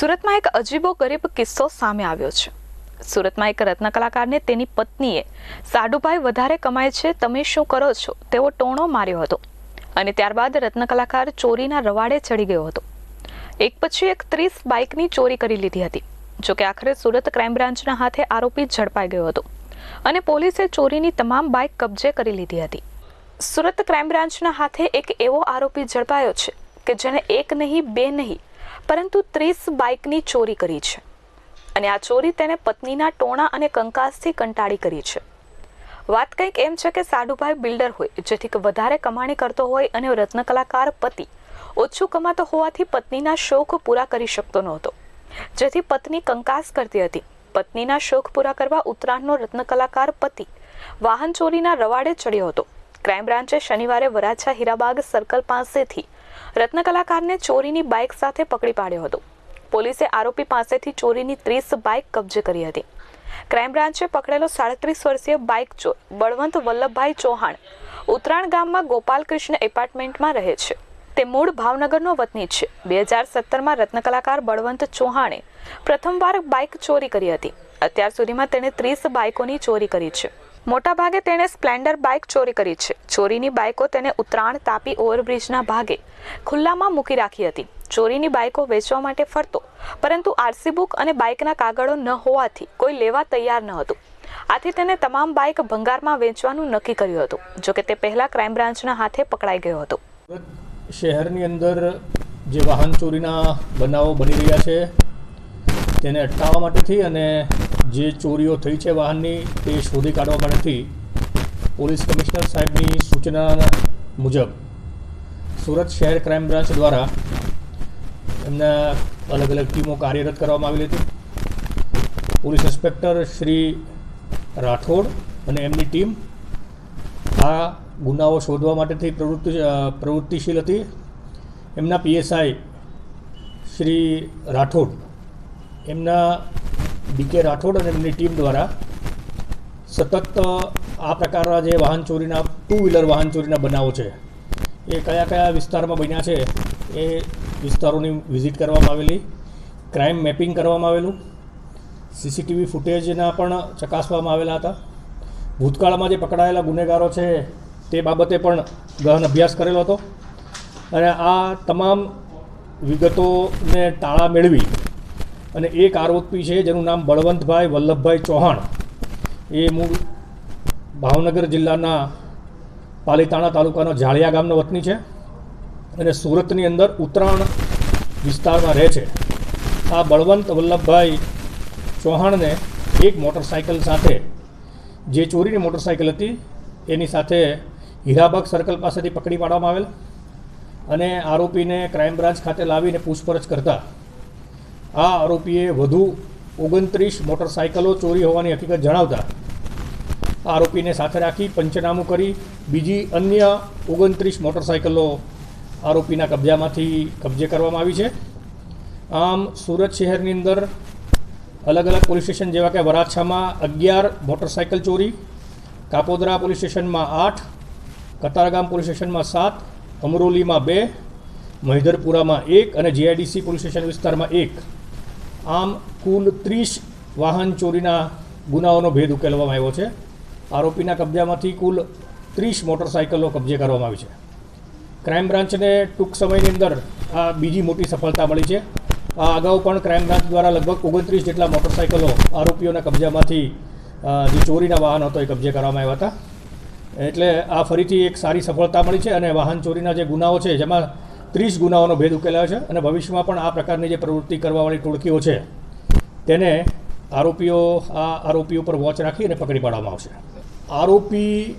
સુરતમાં એક અજીબો ગરીબ કિસ્સો સામે આવ્યો છે। સુરતમાં એક રત્ન કલાકારને તેની પત્નીએ સાડુભાઈ વધારે કમાય છે, તમે શું કરો છો તેવો ટોણો માર્યો હતો અને ત્યારબાદ રત્ન કલાકાર ચોરીના રવાડે ચડી ગયો હતો। એક પછી એક 30 બાઇકની ચોરી કરી લીધી હતી। જોકે આખરે સુરત ક્રાઇમ બ્રાન્ચના હાથે આરોપી ઝડપાઈ ગયો હતો અને પોલીસે ચોરીની તમામ બાઇક કબજે કરી લીધી હતી। સુરત ક્રાઇમ બ્રાન્ચના હાથે એક એવો આરોપી ઝડપાયો છે કે જેણે એક નહીં બે નહીં પરંતુ 30 બાઇકની ચોરી કરી છે અને આ ચોરી તેને પત્નીના ટોણા અને કંકાસથી કંટાળી કરી છે। વાત કંઈક એમ છે કે સાડુભાઈ બિલ્ડર હોય, જેથી વધારે કમાણી કરતો હોય અને રત્ન કલાકાર પતિ ઓછું કમાતો હોવાથી પત્નીના શોખ પૂરા કરી શકતો નહોતો, જેથી પત્ની કંકાસ કરતી હતી। પત્નીના શોખ પૂરા કરવા ઉત્તરાયણનો રત્ન કલાકાર પતિ વાહન ચોરીના રવાડે ચડ્યો હતો। ક્રાઇમ બ્રાન્ચે શનિવારે વરાછા હીરાબાગ સર્કલ પાસેથી રત્ન કલાકારને ચોરીની બાઇક સાથે પકડી પાડ્યો હતો। પોલીસે આરોપી પાસેથી ચોરીની 30 બાઇક કબજે કરી હતી। ક્રાઇમ બ્રાન્ચે પકડેલો 37 વર્ષીય બાઇક ચોર બળવંત વલ્લભભાઈ ચૌહાણ ઉત્તરાયણ ગામમાં ગોપાલકૃષ્ણ એપાર્ટમેન્ટમાં રહે છે। તે મૂળ ભાવનગરનો વતની છે। 2017માં રત્ન કલાકાર બળવંત ચૌહાણે પ્રથમવાર બાઇક ચોરી કરી હતી। અત્યાર સુધીમાં તેણે 30 બાઇકોની ચોરી કરી છે। મોટાભાગે તેણે સ્પ્લેન્ડર બાઇક ચોરી કરી છે। ચોરીની બાઇકો તેને ઉત્તરાયણ તાપી ઓવરબ્રિજના ભાગે ખુલ્લામાં મૂકી રાખી હતી। ચોરીની બાઇકો વેચવા માટે ફરતો, પરંતુ આરસી બુક અને બાઇકના કાગળો ન હોવાથી કોઈ લેવા તૈયાર ન હતું। આથી તેને તમામ બાઇક ભંગારમાં વેચવાનું નક્કી કર્યું હતું। જોકે તે પહેલા ક્રાઇમ બ્રાન્ચના હાથે પકડાઈ ગયો હતો। શહેરની અંદર જે વાહન ચોરીના બનાવો બની રહ્યા છે તેને અટકાવવા માટેથી અને જે ચોરીઓ થઈ છે વાહનની તે શોધી કાઢવા માટેથી પોલીસ કમિશનર સાહેબની સૂચના મુજબ સુરત શહેર ક્રાઇમ બ્રાન્ચ દ્વારા એમના અલગ અલગ ટીમો કાર્યરત કરવામાં આવેલી હતી। પોલીસ ઇન્સ્પેક્ટર શ્રી રાઠોડ અને એમની ટીમ આ ગુનાઓ શોધવા માટેથી પ્રવૃત્તિશીલ હતી। એમના પીએસઆઈ શ્રી રાઠોડ, એમના ડીકે રાઠોડ અને એમની ટીમ દ્વારા સતત આ પ્રકારના જે વાહન ચોરીના 2 વ્હીલર વાહન ચોરીના બનાવો છે એ કયા કયા વિસ્તારમાં બન્યા છે એ વિસ્તારોની વિઝિટ કરવામાં આવેલી, ક્રાઇમ મેપિંગ કરવામાં આવેલું, સીસીટીવી ફૂટેજના પણ ચકાસવામાં આવેલા હતા। ભૂતકાળમાં જે પકડાયેલા ગુનેગારો છે તે બાબતે પણ ગહન અભ્યાસ કરેલો હતો અને આ તમામ વિગતોને તાળા મેળવી અને એક આરોપી છે જેનું નામ બળવંતભાઈ વલ્લભભાઈ ચૌહાણ, એ મૂળ ભાવનગર જિલ્લાના પાલીતાણા તાલુકાનો ઝાળિયા ગામનો વતની છે અને સુરતની અંદર ઉત્તરાયણ વિસ્તારમાં રહે છે। આ બળવંત વલ્લભભાઈ ચૌહાણને એક મોટરસાઇકલ સાથે, જે ચોરીની મોટરસાઇકલ હતી એની સાથે હીરાબાગ સર્કલ પાસેથી પકડી પાડવામાં આવેલ અને આરોપીને ક્રાઇમ બ્રાન્ચ ખાતે લાવીને પૂછપરછ કરતા આ આરોપીએ વધુ 29 મોટરસાઇકલો ચોરી હોવાની હકીકત જણાવતા આરોપીને સાથે રાખી પંચનામું કરી બીજી અન્ય 29 મોટરસાઇકલો આરોપીના કબજે કરવામાં આવી છે। આમ સુરત શહેરની અંદર અલગ અલગ પોલીસ સ્ટેશન જેવા કે વરાછામાં 11 મોટરસાઇકલ ચોરી, કાપોદરા પોલીસ સ્ટેશનમાં 8, કતારગામ પોલીસ સ્ટેશનમાં 7, અમરોલીમાં 2, મહિધરપુરામાં 1 અને જીઆઈડીસી પોલીસ સ્ટેશન વિસ્તારમાં 1, આમ કુલ 30 વાહન ચોરીના ગુનાઓનો ભેદ ઉકેલવામાં આવ્યો છે। આરોપીના કબજામાંથી કુલ 30 મોટરસાઇકલો કબજે કરવામાં આવી છે। ક્રાઇમ બ્રાન્ચને ટૂંક સમયની અંદર આ બીજી મોટી સફળતા મળી છે। આ અગાઉ પણ ક્રાઇમ બ્રાન્ચ દ્વારા લગભગ 29 જેટલા મોટરસાઇકલો આરોપીઓના કબજામાંથી જે ચોરીના વાહનો હતો એ કબજે કરવામાં આવ્યા હતા। એટલે આ ફરીથી એક સારી સફળતા મળી છે અને વાહન ચોરીના જે ગુનાઓ છે જેમાં 30 ગુનાઓનો ભેદ ઉકેલાયો છે અને ભવિષ્યમાં પણ આ પ્રકારની જે પ્રવૃત્તિ કરવાવાળી ટોળકીઓ છે તેને આરોપીઓ પર વોચ રાખી અને પકડી પાડવામાં આવશે। આરોપી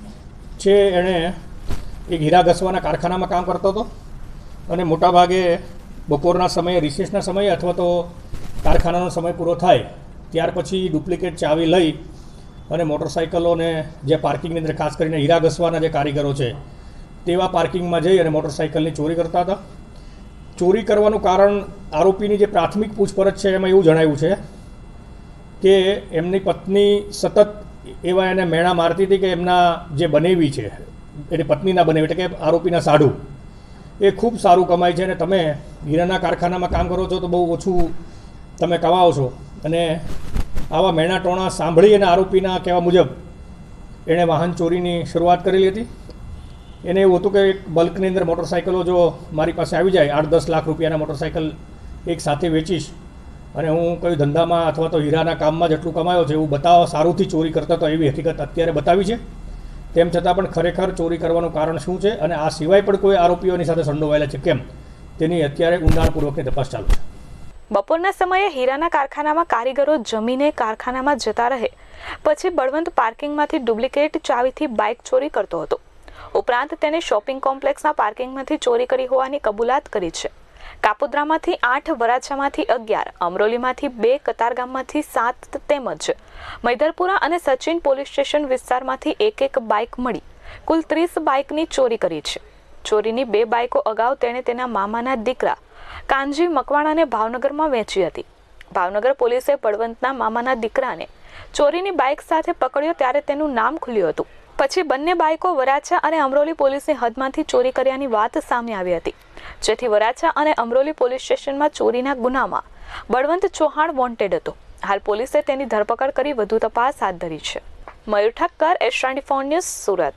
છે એણે એક હીરા ઘસવાના કારખાનામાં કામ કરતો હતો અને મોટાભાગે બપોરના સમયે, રિસેસના સમયે અથવા તો કારખાનાનો સમય પૂરો થાય ત્યાર પછી ડુપ્લિકેટ ચાવી લઈ અને મોટરસાઇકલોને જે પાર્કિંગની અંદર ખાસ કરીને હીરા ઘસવાના જે કારીગરો છે તેવા પાર્કિંગમાં જઈ અને મોટરસાઇકલની ચોરી કરતા હતા। ચોરી કરવાનું કારણ આરોપીની જે પ્રાથમિક પૂછપરછ છે એમાં એવું જણાવ્યું છે કે એમની પત્ની સતત એવા એને મેણા મારતી હતી કે એમના જે બનેવી છે, એની પત્નીના બનેવી એટલે કે આરોપીના સાડુ, એ ખૂબ સારું કમાય છે અને તમે હીરાના કારખાનામાં કામ કરો છો તો બહુ ઓછું તમે કમાવો છો. અને આવા મેણા ટોણા સાંભળી અને આરોપીના કહેવા મુજબ એણે વાહન ચોરીની શરૂઆત કરેલી હતી. એને એવું હતું કે એક બલ્કની અંદર મોટરસાઇકલો જો મારી પાસે આવી જાય 8-10 લાખ રૂપિયાના મોટરસાઇકલ એક સાથે વેચીશ અને હું કોઈ ધંધામાં અથવા તો હીરાના કામમાં જેટલું કમાયો છે એવું બતાવવા સારુંથી ચોરી કરતા તો એવી હકીકત અત્યારે બતાવી છે. તેમ છતાં પણ ખરેખર ચોરી કરવાનું કારણ શું છે અને આ સિવાય પણ કોઈ આરોપીઓની સાથે સંડોવાયેલા છે કેમ તેની અત્યારે ઊંડાણપૂર્વકની તપાસ ચાલુ છે. બપોરના સમયે હીરાના કારખાનામાં કારીગરો જમીને કારખાનામાં જતા રહે પછી બળવંત પાર્કિંગમાંથી ડુપ્લિકેટ ચાવીથી બાઇક ચોરી કરતો હતો. ઉપરાંત તેને શોપિંગ કોમ્પ્લેક્સના પાર્કિંગમાંથી ચોરી કરી હોવાની કબૂલાત કરી છે. કાપોદ્રામાંથી 8, વરાછામાંથી 11, અમરોલીમાંથી 2, કતારગામમાંથી 7 તેમજ મૈદરપુરા અને સચિન પોલીસ સ્ટેશન વિસ્તારમાંથી એક બાઇક મળી કુલ 30 બાઇકની ચોરી કરી છે. ચોરીની 2 બાઇકો અગાઉ તેણે તેના મામાના દીકરા કાનજી મકવાણાને ભાવનગરમાં વેચી હતી. ભાવનગર પોલીસે બળવંતના મામાના દીકરાને ચોરીની બાઇક સાથે પકડ્યો ત્યારે તેનું નામ ખુલ્યું હતું. પછી બંને બાઇકો વરાછા અને અમરોલી પોલીસની હદમાંથી ચોરી કર્યાની વાત સામે આવી હતી, જેથી વરાછા અને અમરોલી પોલીસ સ્ટેશનમાં ચોરીના ગુનામાં બળવંત ચૌહાણ વોન્ટેડ હતો. હાલ પોલીસે તેની ધરપકડ કરી વધુ તપાસ હાથ ધરી છે. મયુર ઠક્કર, S24 ન્યૂઝ, સુરત.